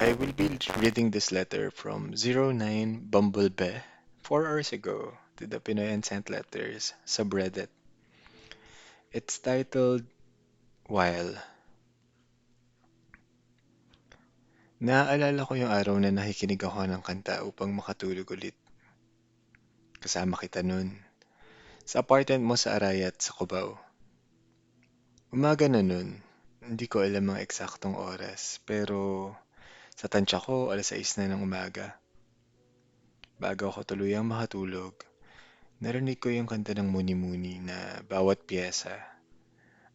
I will be reading this letter from 09 Bumblebee 4 hours ago to the Pinoy Unsent Letters subreddit. It's titled While. Naaalala ko yung araw na nakikinig ako ng kanta upang makatulog ulit. Kasama kita nun. Sa apartment mo sa Arayat sa Cubao. Umaga na nun. Hindi ko alam ang eksaktong oras, pero sa tansya ko, 6:00 na ng umaga. Bago ako tuluyang makatulog, narinig ko yung kanta ng Muni-Muni na bawat piyesa.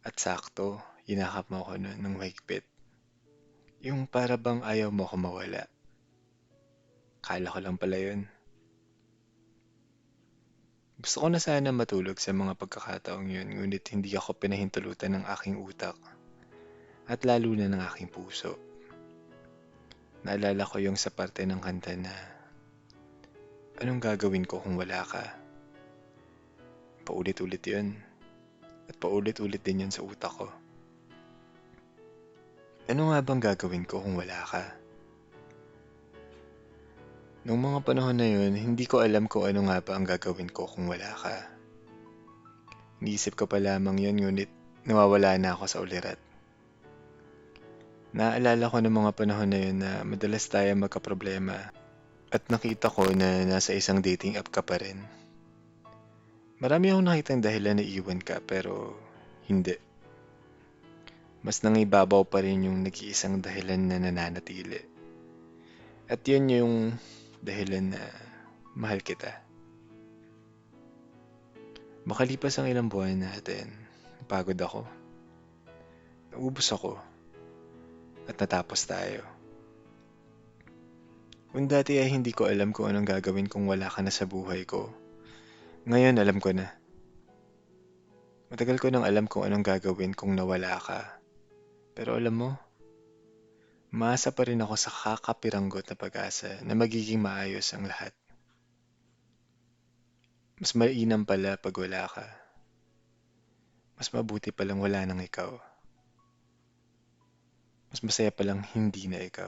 At sakto, yinakap mo ako nun ng mahigpit. Yung para bang ayaw mo ako mawala. Kala ko lang pala yun. Gusto ko na sana matulog sa mga pagkakataong yun, ngunit hindi ako pinahintulutan ng aking utak at lalo na ng aking puso. Naalala ko yung sa parte ng kanta na, anong gagawin ko kung wala ka? Paulit-ulit yun. At paulit-ulit din yun sa utak ko. Ano nga bang gagawin ko kung wala ka? Noong mga panahon na yun, hindi ko alam kung ano nga ba ang gagawin ko kung wala ka. Iniisip ko pa lamang yun, ngunit nawawala na ako sa ulirat. Naaalala ko ng mga panahon na yun na madalas tayo magkaproblema at nakita ko na nasa isang dating app ka pa rin. Marami akong nakitang dahilan na iwan ka pero hindi. Mas nangibabaw pa rin yung nag-iisang dahilan na nananatili. At yun yung dahilan na mahal kita. Makalipas ang ilang buwan natin, napagod ako, naubos ako, at natapos tayo. Kung dati ay hindi ko alam kung anong gagawin kung wala ka na sa buhay ko, ngayon alam ko na. Matagal ko nang alam kung anong gagawin kung nawala ka. Pero alam mo, maasa pa rin ako sa kakapiranggot na pag-asa na magiging maayos ang lahat. Mas mainam pala pag wala ka. Mas mabuti palang wala nang ikaw. Mas masaya palang hindi na ikaw.